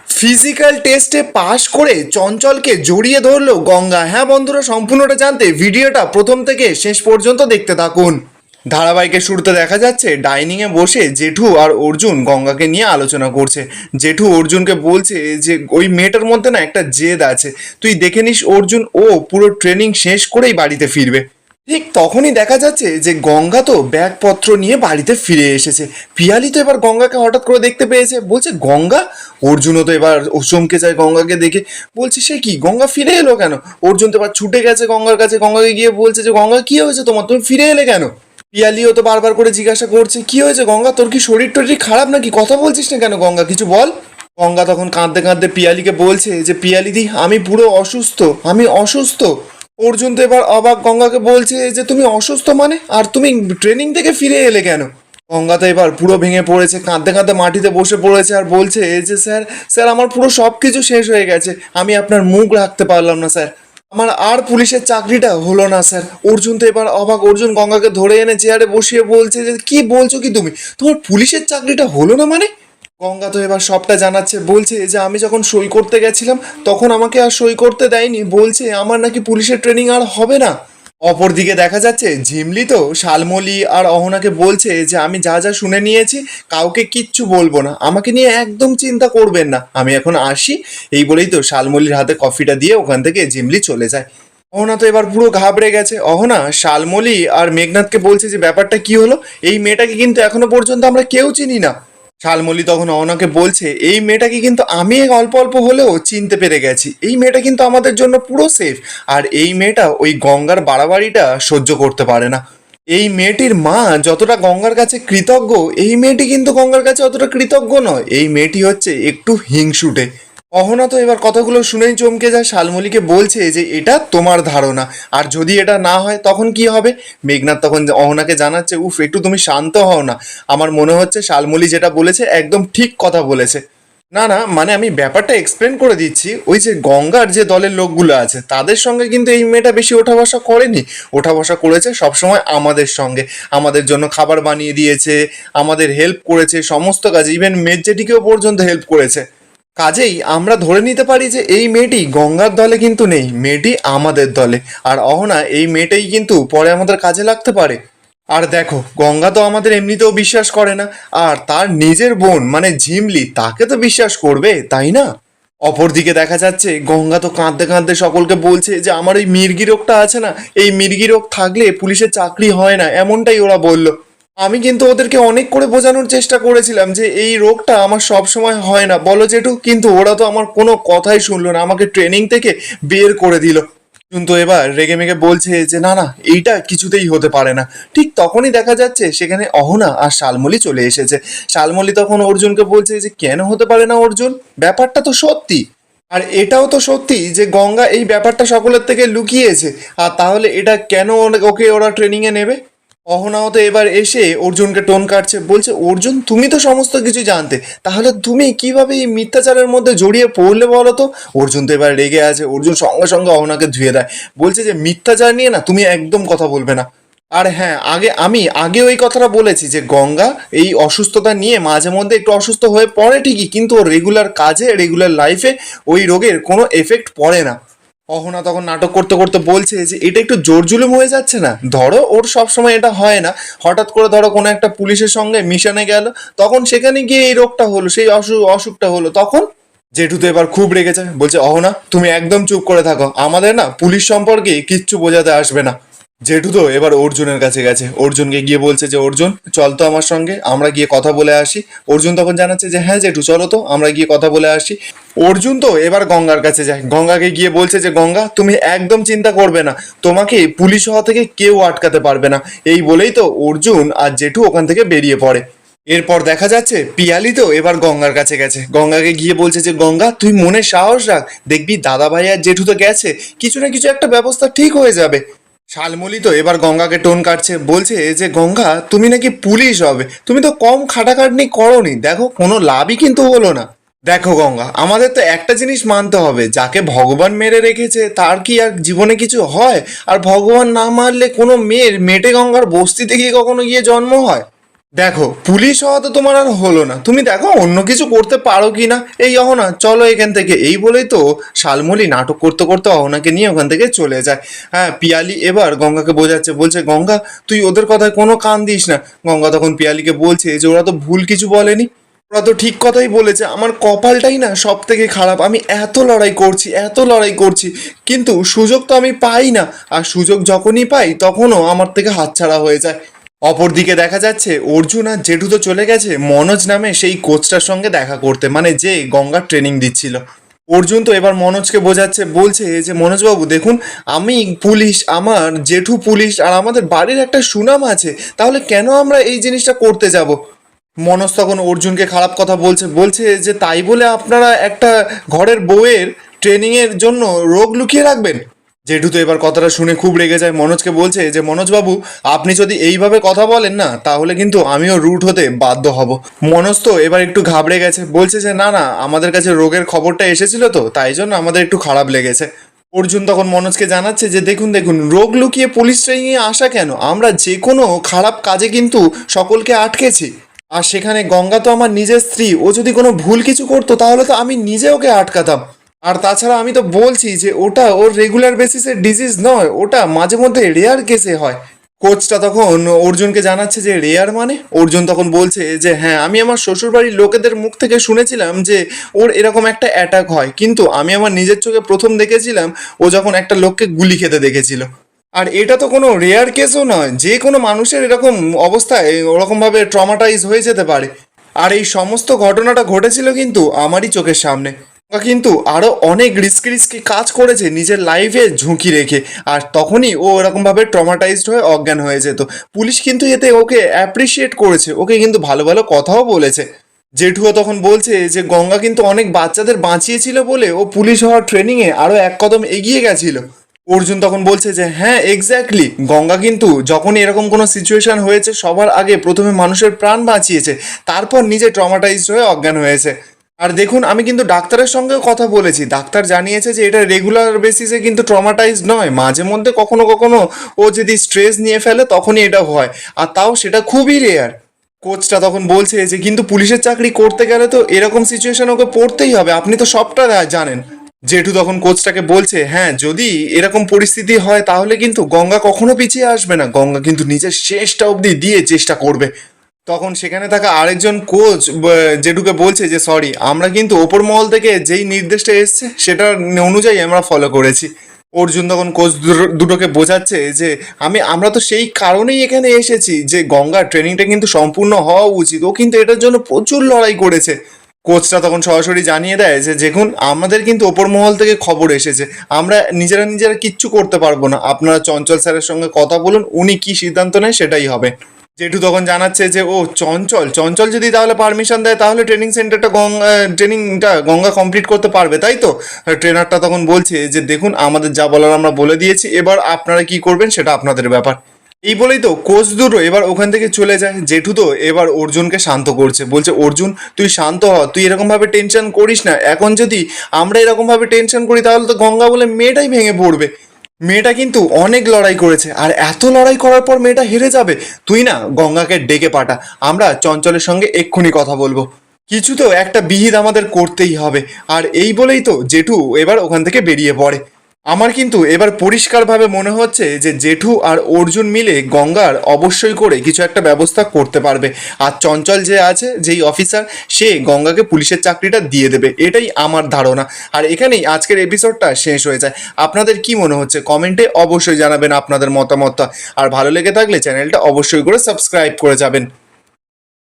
Physical টেস্টে পাশ করে চঞ্চলকে জড়িয়ে ধরলো গঙ্গা। হ্যাঁ বন্ধুরা, সম্পূর্ণটা জানতে ভিডিওটা প্রথম থেকে শেষ পর্যন্ত দেখতে থাকুন। ধারাবাহিকের শুরুতে দেখা যাচ্ছে ডাইনিংয়ে বসে জেঠু আর অর্জুন গঙ্গাকে নিয়ে আলোচনা করছে। জেঠু অর্জুনকে বলছে যে ওই মেয়েটার মধ্যে না একটা জেদ আছে, তুই দেখে নিস অর্জুন, ও পুরো ট্রেনিং শেষ করেই বাড়িতে ফিরবে। ঠিক তখনই দেখা যাচ্ছে যে গঙ্গা তো ব্যাগপত্র নিয়ে বাড়িতে ফিরে এসেছে। পিয়ালি তো এবার গঙ্গাকে হঠাৎ করে দেখতে পেয়েছে, বলছে গঙ্গা। অর্জুনও তো এবার চমকে যায় গঙ্গাকে দেখে, বলছে সে কি, গঙ্গা ফিরে এলো কেন? অর্জুন তো এবার ছুটে গেছে গঙ্গার কাছে, গঙ্গাকে গিয়ে বলছে যে গঙ্গা কি হয়েছে তোমার, তুমি ফিরে এলে কেন? পিয়ালিও তো বারবার করে জিজ্ঞাসা করছে কি হয়েছে গঙ্গা, তোর কি শরীর টরীর খারাপ নাকি, কথা বলছিস না কেন গঙ্গা, কিছু বল। গঙ্গা তখন কাঁদতে কাঁদতে পিয়ালিকে বলছে যে পিয়ালি দি, আমি পুরো অসুস্থ, আমি অসুস্থ। অর্জুন তো এবার অবাক, গঙ্গাকে বলছে যে তুমি অসুস্থ মানে, আর তুমি ট্রেনিং থেকে ফিরে এলে কেন? গঙ্গা তো এবার পুরো ভেঙে পড়েছে, কাঁদতে কাঁদতে মাটিতে বসে পড়েছে আর বলছে যে স্যার, স্যার আমার পুরো সব কিছু শেষ হয়ে গেছে, আমি আপনার মুখ রাখতে পারলাম না স্যার, আমার আর পুলিশের চাকরিটা হলো না স্যার। অর্জুন তো এবার অবাক, অর্জুন গঙ্গাকে ধরে এনে চেয়ারে বসিয়ে বলছে যে কি বলছো কি তুমি, তোমার পুলিশের চাকরিটা হলো না মানে? গঙ্গা তো এবার সবটা জানাচ্ছে, বলছে যে আমি যখন সই করতে গেছিলাম তখন আমাকে আর সই করতে দেয়নি, বলছে আমার নাকি পুলিশের ট্রেনিং আর হবে না। অপরদিকে দেখা যাচ্ছে ঝিমলি তো শালমলি আর অহনাকে বলছে যে আমি যা যা শুনে নিয়েছি কাউকে কিচ্ছু বলবো না, আমাকে নিয়ে একদম চিন্তা করবেন না, আমি এখন আসি। এই বলেই তো শালমলির হাতে কফিটা দিয়ে ওখান থেকে ঝিমলি চলে যায়। অহনা তো এবার পুরো ঘাবড়ে গেছে। অহনা শালমলি আর মেঘনাথকে বলছে যে ব্যাপারটা কি হলো, এই মেয়েটাকে কিন্তু এখনো পর্যন্ত আমরা কেউ চিনি না। শালমলি তখন অহনাকে বলছে এই মেয়েটাকে কিন্তু আমি অল্প অল্প হলেও চিনতে পেরে গেছি, এই মেয়েটা কিন্তু আমাদের জন্য পুরো সেফ, আর এই মেয়েটা ওই গঙ্গার বাড়াবাড়িটা সহ্য করতে পারে না। এই মেয়েটির মা যতটা গঙ্গার কাছে কৃতজ্ঞ, এই মেয়েটি কিন্তু গঙ্গার কাছে অতটা কৃতজ্ঞ নয়, এই মেয়েটি হচ্ছে একটু হিংসুটে। অহনা তো এবার কথাগুলো শুনেই চমকে যায়, শালমলিকে বলছে যে এটা তোমার ধারণা, আর যদি এটা না হয় তখন কি হবে? মেঘনাথ তখন অহনাকে জানাচ্ছে, উফ একটু তুমি শান্ত হও না, আমার মনে হচ্ছে শালমলি যেটা বলেছে একদম ঠিক কথা বলেছে। না না, মানে আমি ব্যাপারটা এক্সপ্লেন করে দিচ্ছি, ওই যে গঙ্গার যে দলের লোকগুলো আছে তাদের সঙ্গে কিন্তু এই মেয়েটা বেশি ওঠা বসা করেনি, ওঠা বসা করেছে সবসময় আমাদের সঙ্গে, আমাদের জন্য খাবার বানিয়ে দিয়েছে, আমাদের হেল্প করেছে সমস্ত কাজে, ইভেন মেজজেটিকেও পর্যন্ত হেল্প করেছে। কাজেই আমরা ধরে নিতে পারি যে এই মেয়েটি গঙ্গার দলে কিন্তু নেই, মেয়েটি আমাদের দলে। আর অহনা এই মেয়েটাই কিন্তু পরে আমাদের কাজে লাগতে পারে। আর দেখো গঙ্গা তো আমাদের এমনিতেও বিশ্বাস করে না, আর তার নিজের বোন মানে ঝিমলি তাকে তো বিশ্বাস করবে, তাই না? অপরদিকে দেখা যাচ্ছে গঙ্গা তো কাঁদতে কাঁদতে সকলকে বলছে যে আমার এই মির্গি রোগটা আছে না, এই মির্গি রোগ থাকলে পুলিশের চাকরি হয় না, এমনটাই ওরা বলল। আমি কিন্তু ওদেরকে অনেক করে বোঝানোর চেষ্টা করেছিলাম যে এই রোগটা আমার সব সময় হয় না, বলো জেঠু, কিন্তু ওরা তো আমার কোনো কথাই শুনলো না, আমাকে ট্রেনিং থেকে বের করে দিল। কিন্তু এবার রেগে মেগে বলছে যে না না, এইটা কিছুতেই হতে পারে না। ঠিক তখনই দেখা যাচ্ছে সেখানে অহনা আর শালমলি চলে এসেছে। শালমলি তখন অর্জুনকে বলছে যে কেন হতে পারে না অর্জুন, ব্যাপারটা তো সত্যি, আর এটাও তো সত্যি যে গঙ্গা এই ব্যাপারটা সকলের থেকে লুকিয়েছে, আর তাহলে এটা কেন ওকে ওরা ট্রেনিংয়ে নেবে? অহনাও তো এবার এসে অর্জুনকে টোন কাটছে, বলছে অর্জুন তুমি তো সমস্ত কিছু জানতে, তাহলে তুমি কিভাবে এই মিথ্যাচারের মধ্যে জড়িয়ে পড়লে বলো তো? অর্জুন তো এবার রেগে আছে, অর্জুন সঙ্গে সঙ্গে অহনাকে ধুয়ে দেয়, বলছে যে মিথ্যাচার নিয়ে না তুমি একদম কথা বলবে না। আর হ্যাঁ, আমি ওই কথাটা বলেছি যে গঙ্গা এই অসুস্থতা নিয়ে মাঝে মধ্যে একটু অসুস্থ হয়ে পড়ে ঠিকই, কিন্তু ওর রেগুলার কাজে রেগুলার লাইফে ওই রোগের কোনো এফেক্ট পড়ে না। অহনা তখন নাটক করতে করতে বলছে যে এটা একটু জোর জুলুম হয়ে যাচ্ছে না, ধরো ওর সব সময় এটা হয় না, হঠাৎ করে ধরো কোনো একটা পুলিশের সঙ্গে মিশনে গেল, তখন সেখানে গিয়ে এই রোগটা হলো, সেই অসুখটা হলো তখন। জেঠু তো এবার খুব রেগেছে, বলছে অহনা তুমি একদম চুপ করে থাকো, আমাদের না পুলিশ সম্পর্কে কিচ্ছু বোঝাতে আসবে না। জেঠু তো এবার অর্জুনের কাছে গেছে, অর্জুনকে গিয়ে বলছে যে অর্জুন চল তো আমার সঙ্গে, আমরা গিয়ে কথা বলে আসি। অর্জুন তখন জানাচ্ছে যে হ্যাঁ জেঠু চলো তো, আমরা গিয়ে কথা বলে আসি। অর্জুন তো এবার গঙ্গার কাছে যায়, গঙ্গাকে গিয়ে বলছে যে গঙ্গা তুমি একদম চিন্তা করবে না, তোমাকে পুলিশ হওয়া থেকে কেউ আটকাতে পারবে না। এই বলেই তো অর্জুন আর জেঠু ওখান থেকে বেরিয়ে পড়ে। এরপর দেখা যাচ্ছে পিয়ালি তো এবার গঙ্গার কাছে গেছে, গঙ্গাকে গিয়ে বলছে যে গঙ্গা তুই মনে সাহস রাখ, দেখবি দাদা ভাই আর জেঠু তো গেছে, কিছু না কিছু একটা ব্যবস্থা ঠিক হয়ে যাবে। শালমলি তো এবার গঙ্গাকে টোন কাটছে, বলছে যে গঙ্গা তুমি নাকি পুলিশ হবে, তুমি তো কম খাটাখাটনি করোনি, দেখো কোনো লাভই কিন্তু হলো না। দেখো গঙ্গা, আমাদের তো একটা জিনিস মানতে হবে, যাকে ভগবান মেরে রেখেছে তার কি আর জীবনে কিছু হয়? আর ভগবান না মারলে কোনো মেয়ের মেটে গঙ্গার বস্তিতে গিয়ে কখনো গিয়ে জন্ম হয়? দেখো পুলিশ হওয়া তো তোমার আর হলো না, তুমি দেখো অন্য কিছু করতে পারো কি না। এই অহনা চলো এখান থেকে, এই বলেই তো শালমলি নাটক করতে করতে অহনাকে নিয়ে ওখান থেকে চলে যায়। হ্যাঁ, পিয়ালি এবার গঙ্গাকে বোঝাচ্ছে, বলছে গঙ্গা তুই ওদের কথায় কোনো কান দিস না। গঙ্গা তখন পিয়ালিকে বলছে যে ওরা তো ভুল কিছু বলেনি, ওরা তো ঠিক কথাই বলেছে। আমার কপালটাই না সব থেকে খারাপ, আমি এত লড়াই করছি এত লড়াই করছি, কিন্তু সুযোগ তো আমি পাই না। আর সুযোগ যখনই পাই তখনও আমার থেকে হাতছাড়া হয়ে যায়। অপরদিকে দেখা যাচ্ছে অর্জুন আর জেঠু তো চলে গেছে মনোজ নামে সেই কোচটার সঙ্গে দেখা করতে, মানে যে গঙ্গার ট্রেনিং দিচ্ছিল। অর্জুন তো এবার মনোজকে বোঝাচ্ছে, বলছে যে মনোজবাবু দেখুন, আমি পুলিশ, আমার জেঠু পুলিশ, আর আমাদের বাড়ির একটা সুনাম আছে, তাহলে কেন আমরা এই জিনিসটা করতে যাব। মনোজ তখন অর্জুনকে খারাপ কথা বলছে, বলছে যে তাই বলে আপনারা একটা ঘরের বউয়ের ট্রেনিংয়ের জন্য রোগ লুকিয়ে রাখবেন। জেঠু তো এবার কথাটা শুনে খুব রেগে যায়, মনোজকে বলছে যে মনোজবাবু আপনি যদি এইভাবে কথা বলেন না তাহলে কিন্তু আমিও রুট হতে বাধ্য হব। মনোজ তো এবার একটু ঘাবড়ে গেছে, বলছে যে না না, আমাদের কাছে রোগের খবরটা এসেছিল তো তাই জন্য আমাদের একটু খারাপ লেগেছে। অর্জুন তখন মনোজকে জানাচ্ছে যে দেখুন দেখুন, রোগ লুকিয়ে পুলিশ ট্রেনিংয়ে আসা কেন, আমরা যে কোনো খারাপ কাজে কিন্তু সকলকে আটকেছি। আর সেখানে গঙ্গা তো আমার নিজের স্ত্রী, ও যদি কোনো ভুল কিছু করতো তাহলে তো আমি নিজে ওকে আটকাতাম। আর তাছাড়া আমি তো বলছি যে ওটা ওর রেগুলার বেসিসের ডিজিজ নয়, ওটা মাঝে মধ্যে রেয়ার কেসে হয়। কোচটা তখন অর্জুনকে জানাচ্ছে যে রেয়ার মানে। অর্জুন তখন বলছে যে হ্যাঁ, আমি আমার শ্বশুরবাড়ির লোকেদের মুখ থেকে শুনেছিলাম যে ওর এরকম একটা অ্যাটাক হয়, কিন্তু আমি আমার নিজের চোখে প্রথম দেখেছিলাম ও যখন একটা লোককে গুলি খেতে দেখেছিল। আর এটা তো কোনো রেয়ার কেসও নয়, যে কোনো মানুষের এরকম অবস্থায় ওরকমভাবে ট্রমাটাইজ হয়ে যেতে পারে। আর এই সমস্ত ঘটনাটা ঘটেছিল কিন্তু আমারই চোখের সামনে। ও কিন্তু আরও অনেক রিস্কি রিস্কি কাজ করেছে নিজের লাইফে ঝুঁকি রেখে, আর তখনই ও এরকমভাবে ট্রমাটাইজড হয়ে অজ্ঞান হয়ে যেত। পুলিশ কিন্তু এতে ওকে অ্যাপ্রিসিয়েট করেছে, ওকে কিন্তু ভালো ভালো কথাও বলেছে। জেঠুও তখন বলছে যে গঙ্গা কিন্তু অনেক বাচ্চাদের বাঁচিয়েছিল বলে ও পুলিশ হওয়ার ট্রেনিংয়ে আরও এক কদম এগিয়ে গেছিল। অর্জুন তখন বলছে যে হ্যাঁ এক্স্যাক্টলি, গঙ্গা কিন্তু যখনই এরকম কোনো সিচুয়েশন হয়েছে সবার আগে প্রথমে মানুষের প্রাণ বাঁচিয়েছে, তারপর নিজে ট্রমাটাইজড হয়ে অজ্ঞান হয়েছে। আর দেখুন, আমি কিন্তু ডাক্তারের সঙ্গেও কথা বলেছি, ডাক্তার জানিয়েছে যে এটা রেগুলার বেসিসে কিন্তু ট্রমাটাইজ নয়, মাঝে মধ্যে কখনো কখনো ও যদি স্ট্রেস নিয়ে ফেলে তখনই এটা হয়, আর তাও সেটা খুবই রেয়ার। কোচটা তখন বলছে যে কিন্তু পুলিশের চাকরি করতে গেলে তো এরকম সিচুয়েশন ওকে পড়তেই হবে, আপনি তো সবটা জানেন। জেঠু তখন কোচটাকে বলছে হ্যাঁ, যদি এরকম পরিস্থিতি হয় তাহলে কিন্তু গঙ্গা কখনো পিছিয়ে আসবে না, গঙ্গা কিন্তু নিজের শেষটা অবধি দিয়ে চেষ্টা করবে। তখন সেখানে থাকা আরেকজন কোচ জেঠুকে বলছে যে সরি, আমরা কিন্তু ওপর মহল থেকে যেই নির্দেশটা এসছে সেটার অনুযায়ী আমরা ফলো করেছি। অর্জুন তখন কোচ দুটোকে বোঝাচ্ছে যে আমরা তো সেই কারণেই এখানে এসেছি যে গঙ্গার ট্রেনিংটা কিন্তু সম্পূর্ণ হওয়া উচিত, ও কিন্তু এটার জন্য প্রচুর লড়াই করেছে। কোচটা তখন সরাসরি জানিয়ে দেয় যে দেখুন, আমাদের কিন্তু ওপর মহল থেকে খবর এসেছে, আমরা নিজেরা নিজেরা কিচ্ছু করতে পারবো না, আপনারা চঞ্চল স্যারের সঙ্গে কথা বলুন, উনি কি সিদ্ধান্ত নেয় সেটাই হবে। জেঠু তখন জানাচ্ছে যে ও চঞ্চল চঞ্চল যদি তাহলে পারমিশন দেয় তাহলে ট্রেনিংটা গঙ্গা কমপ্লিট করতে পারবে, তাই তো। ট্রেনারটা তখন বলছে যে দেখুন, আমাদের যা বলার আমরা বলে দিয়েছি, এবার আপনারা কি করবেন সেটা আপনাদের ব্যাপার। এই বলেই তো কোচ দুটো এবার ওখান থেকে চলে যায়। জেঠু তো এবার অর্জুনকে শান্ত করছে, বলছে অর্জুন তুই শান্ত হ, তুই এরকমভাবে টেনশন করিস না, এখন যদি আমরা এরকমভাবে টেনশন করি তাহলে তো গঙ্গা বলে মেয়েটাই ভেঙে পড়বে। মেয়েটা কিন্তু অনেক লড়াই করেছে, আর এত লড়াই করার পর মেয়েটা হেরে যাবে। তুই না গঙ্গাকে ডেকে পাঠা, আমরা চঞ্চলের সঙ্গে এক্ষুনি কথা বলবো, কিছু তো একটা বিহিত আমাদের করতেই হবে। আর এই বলেই তো জেঠু এবার ওখান থেকে বেরিয়ে পড়ে। আমার কিন্তু এবার পরিষ্কারভাবে মনে হচ্ছে যে জেঠু আর অর্জুন মিলে গঙ্গার অবশ্যই করে কিছু একটা ব্যবস্থা করতে পারবে, আর চঞ্চল যে আছে যেই অফিসার, সে গঙ্গাকে পুলিশের চাকরিটা দিয়ে দেবে, এটাই আমার ধারণা। আর এখানেই আজকের এপিসোডটা শেষ হয়ে যায়। আপনাদের কি মনে হচ্ছে কমেন্টে অবশ্যই জানাবেন আপনাদের মতামতটা, আর ভালো লেগে থাকলে চ্যানেলটা অবশ্যই করে সাবস্ক্রাইব করে যাবেন।